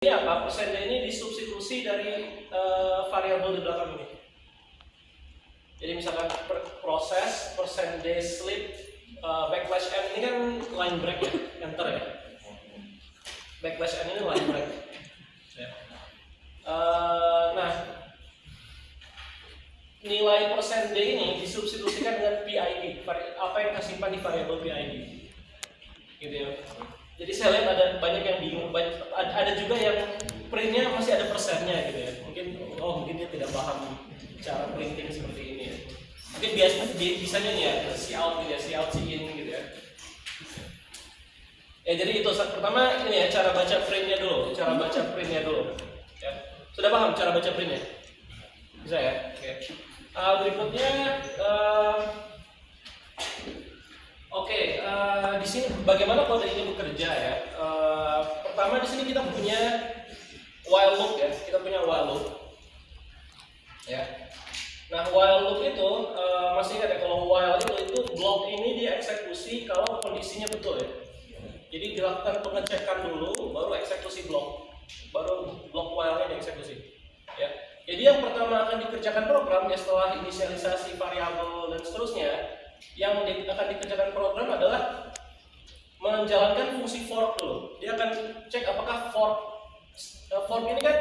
Ini apa? Persen D ini disubstitusi dari variabel di belakang ini. Jadi misalkan proses persen D slip backslash n ini kan line break ya, enter ya. Backslash n ini line break. Ya. Nah, nilai persen D ini disubstitusikan dengan PID, apa yang tersimpan di variabel PID, gitu ya. Jadi saya lihat ada banyak yang bingung, ada juga yang printnya masih ada persennya gitu ya. Mungkin dia tidak paham cara printing seperti ini ya. Mungkin biasanya nih ya, cout gitu ya, cout in gitu ya. Jadi itu pertama ini ya, cara baca printnya dulu, Ya. Sudah paham cara baca printnya? Bisa ya? Oke. Berikutnya di sini bagaimana kode ini bekerja ya? Pertama di sini kita punya while loop ya, Ya. Nah while loop itu masih ingat ya, kalau while itu blok ini dia eksekusi kalau kondisinya betul ya. Jadi dilakukan pengecekan dulu, baru eksekusi blok, baru blok while-nya dieksekusi. Ya. Jadi yang pertama akan dikerjakan program ya setelah inisialisasi variabel dan seterusnya. Yang akan dikerjakan program adalah menjalankan fungsi fork dulu. Dia akan cek apakah fork ini kan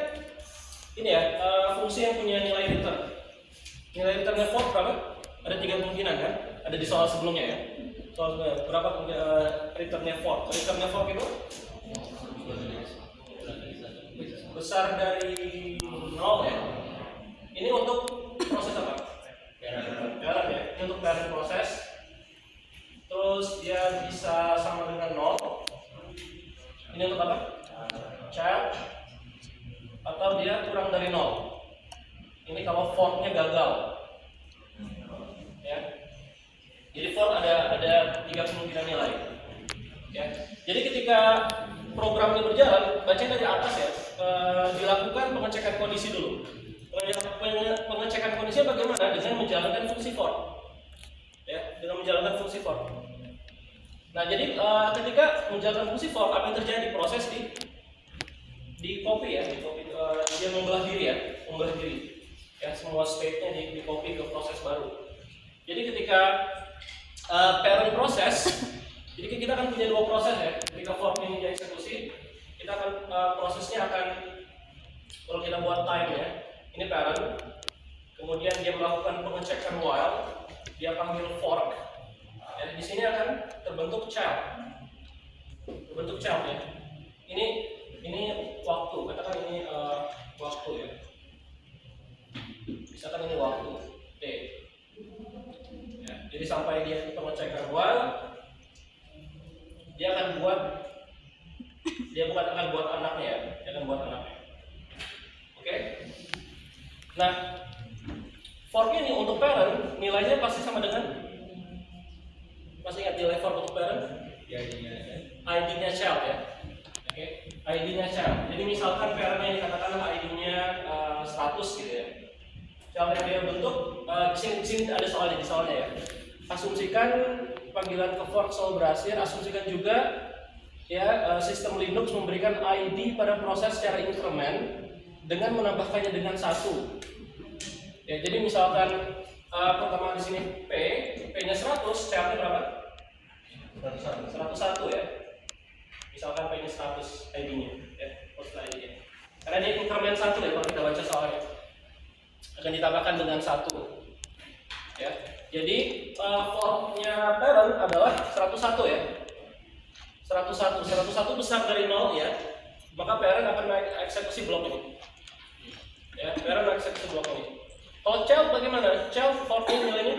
ini ya, fungsi yang punya nilai return. Nilai returnnya fork berapa? Ada 3 kemungkinan kan? Ada di soal sebelumnya ya. Soal berapa returnnya fork? Returnnya fork itu besar dari 0 ya. Ini untuk proses apa? Parent ya. Ini untuk parent proses. Terus dia bisa sama dengan 0. Ini untuk apa? Child. Atau dia kurang dari 0. Ini kalau forknya gagal. Ya. Jadi fork ada 3 kemungkinan nilai. Ya. Jadi ketika program ini berjalan, baca dari atas ya, dilakukan pengecekan kondisi dulu. Pengecekan kondisinya bagaimana? Dengan menjalankan fungsi fork. Ya, dengan menjalankan fungsi fork. Nah, jadi ketika menjalankan fungsi fork, apa yang terjadi? Proses di copy ya, dia membelah diri. Ya, semua state-nya di copy ke proses baru. Jadi ketika parent proses, jadi kita akan punya 2 proses ya. Ketika fork ini dieksekusi, kita akan prosesnya akan, kalau kita buat time ya, ini parent, kemudian dia melakukan pengecekan while, dia panggil fork, dan di sini akan terbentuk child ya. Ini waktu, katakan ini waktu ya. Misalkan ini waktu t. Ya, jadi sampai dia pengecekan while, dia akan buat anaknya ya, Oke. Nah, fork ini untuk parent nilainya pasti sama dengan, masih ingat nilai fork untuk parent? ID-nya child ya. Oke, ID-nya child. Jadi misalkan parent-nya dikatakan ID-nya 100 gitu ya. Child yang dia bentuk di sini ada soalnya ya. Asumsikan panggilan ke fork selalu berhasil, asumsikan juga ya sistem Linux memberikan ID pada proses secara increment dengan menambahkannya dengan 1. Ya, jadi misalkan pertama di sini P-nya 100, child-nya berapa? 101 ya. Misalkan P-nya 100 ID-nya ya, post ID-nya. Karena dia increment 1 ya, kalau kita baca soalnya. Akan ditambahkan dengan 1. Ya. Jadi fork-nya parent adalah 101 ya. 101 besar dari 0 ya. Maka parent akan eksekusi blok ini. Ya, parent eksekusi blok ini. Kalau child bagaimana? Child fork-nya nilainya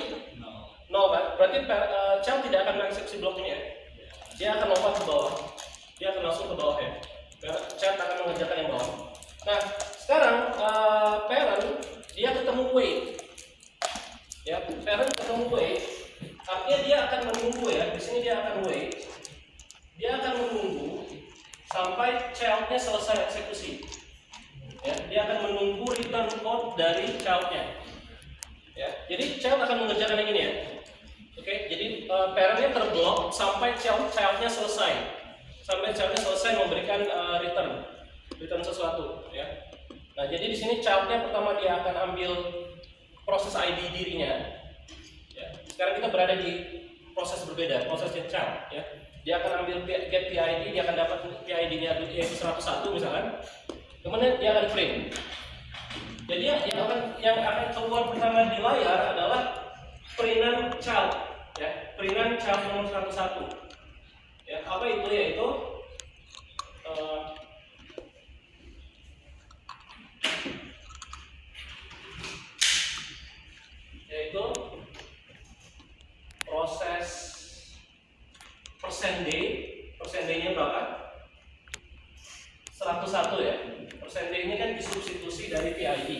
0 kan? Berarti child tidak akan mengeksekusi blok ini ya. Dia akan lompat ke bawah. Dia akan langsung ke bawah ya. Child akan mengerjakan yang bawah. Nah, sekarang parent dia ketemu wait. Ya, parent ketemu wait. Artinya dia akan menunggu ya. Di sini dia akan wait. Dia akan menunggu sampai child-nya selesai eksekusi. Ya, dia akan menunggu return code dari child-nya. Ya, jadi child akan mengerjakan yang ini ya. Oke, jadi parent-nya terblok sampai child-nya selesai. Sampai child-nya selesai memberikan return. return sesuatu, ya. Nah, jadi di sini childnya pertama dia akan ambil proses ID dirinya. Ya. Sekarang kita berada di proses berbeda, prosesnya child, ya. Dia akan ambil get PID, dia akan dapat PID-nya yaitu 101 misalkan. Kemudian dia akan print. Jadi yang akan keluar pertama di layar adalah printan child, ya. Printan child nomor 101. Ya, apa itu? Yaitu proses persen D-nya berapa? 101 ya. Persen D ini kan disubstitusi dari PID.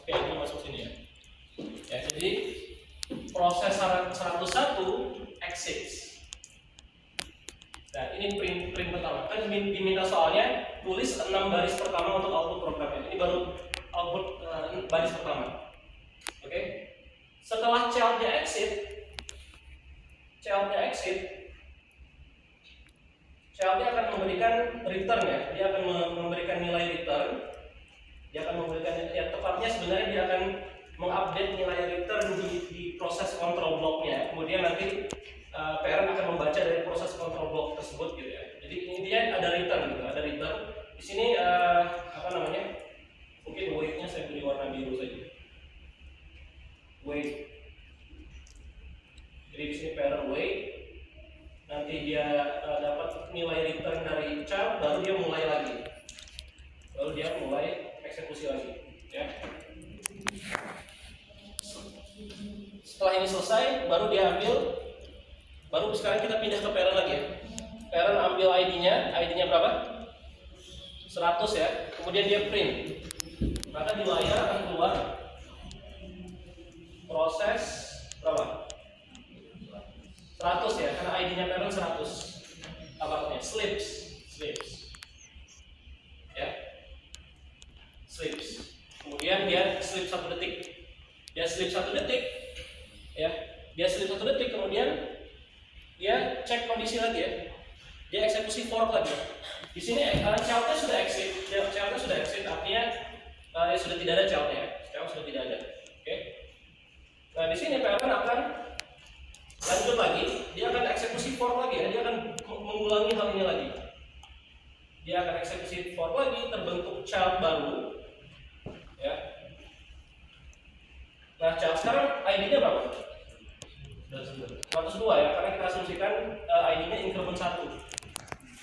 PID masuk sini ya. Ya, jadi proses 101 exits. Nah, ini print pertama. Kan diminta soalnya tulis 6 baris pertama untuk output programnya. Ini baru output baris pertama. Oke. Setelah childnya exit, childnya akan memberikan return ya. Dia akan memberikan nilai return. Dia akan memberikan, ya tepatnya sebenarnya dia akan mengupdate nilai return di proses control blocknya. Kemudian nanti parent akan membaca dari proses control block tersebut gitu ya. Jadi intinya ada return gitu, ada return. Di sini apa namanya? Mungkin weight-nya saya beri warna biru saja. Weight. Jadi di sini parent weight. Nanti dia dapat nilai return dari child, baru dia mulai lagi. Baru dia mulai eksekusi lagi, ya. Setelah ini selesai, baru dia ambil. Baru sekarang kita pindah ke parent lagi ya. Parent ambil ID-nya berapa? 100 ya. Kemudian dia print. Maka di layar akan keluar proses berapa? 100 ya, karena ID-nya parent 100. Apa namanya? Slips. Ya. Slips. Kemudian dia slip 1 detik. Ya, dia slip 1 detik, kemudian dia cek kondisi lagi ya. Dia eksekusi fork lagi. Di sini childnya sudah exit. Artinya sudah tidak ada childnya. Child sudah tidak ada. Oke. Nah, di sini parent akan lanjut lagi, dia akan eksekusi fork lagi ya, dia akan mengulangi hal ini lagi. Dia akan eksekusi fork lagi, terbentuk child baru. Ya. Nah, child sekarang ID-nya berapa? 102 ya, karena kita asumsikan ID-nya increment 1.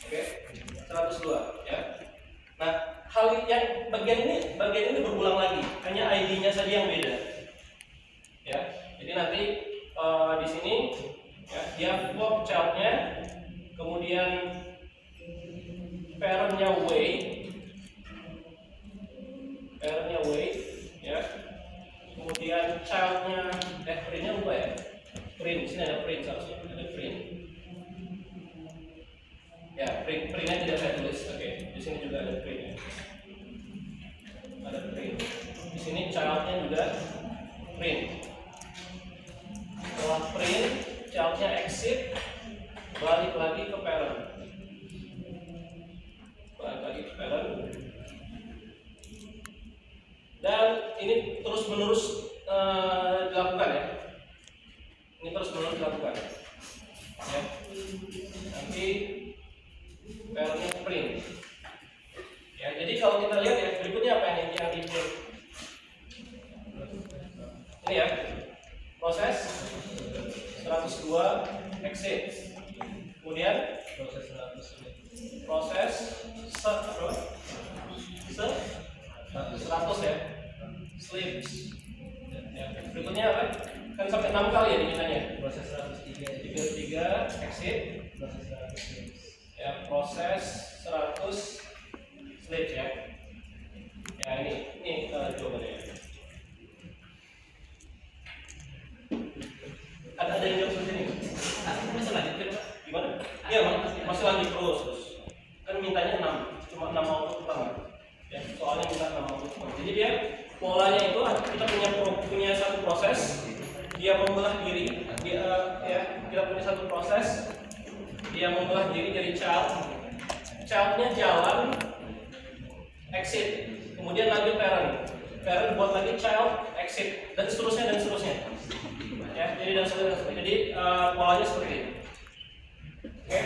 Oke, 102 ya. Nah, bagian ini berulang lagi, hanya ID-nya saja yang beda. Ya. Jadi nanti di sini ya, dia fork childnya, kemudian parentnya weight ya, kemudian childnya printnya lupa ya, print. Di sini ada print, seharusnya ada print ya, printnya tidak saya tulis. Oke. Di sini juga ada print ya. Ada print. Di sini childnya juga print. Setelah print, childnya exit, balik lagi ke parent. Dan ini terus menerus dilakukan ya. Ya. Nanti parentnya print. Ya, jadi kalau kita lihat ya, berikutnya apa yang di print? Ini ya. Proses 102 exit. Kemudian proses 100 ya, slips. Ya, berikutnya apa? Kan sampai 6 kali ya dimintanya. Proses 103 exit. Proses 100 slips. Ya, proses 100 slips ya. Ya, ini jawabannya. Ada yang jawab seperti ini? Masih lanjut Pak? Gimana? Iya, masih lanjut terus. Kan mintanya 6, cuma 6 output pertama. Ya, soalnya minta 6 output pertama. Jadi dia polanya itu kita punya satu proses, dia membelah diri, kita punya satu proses, dia membelah diri jadi child. Childnya jalan exit, kemudian lagi parent buat lagi child, exit, dan seterusnya. Ya, jadi polanya seperti ini. Oke.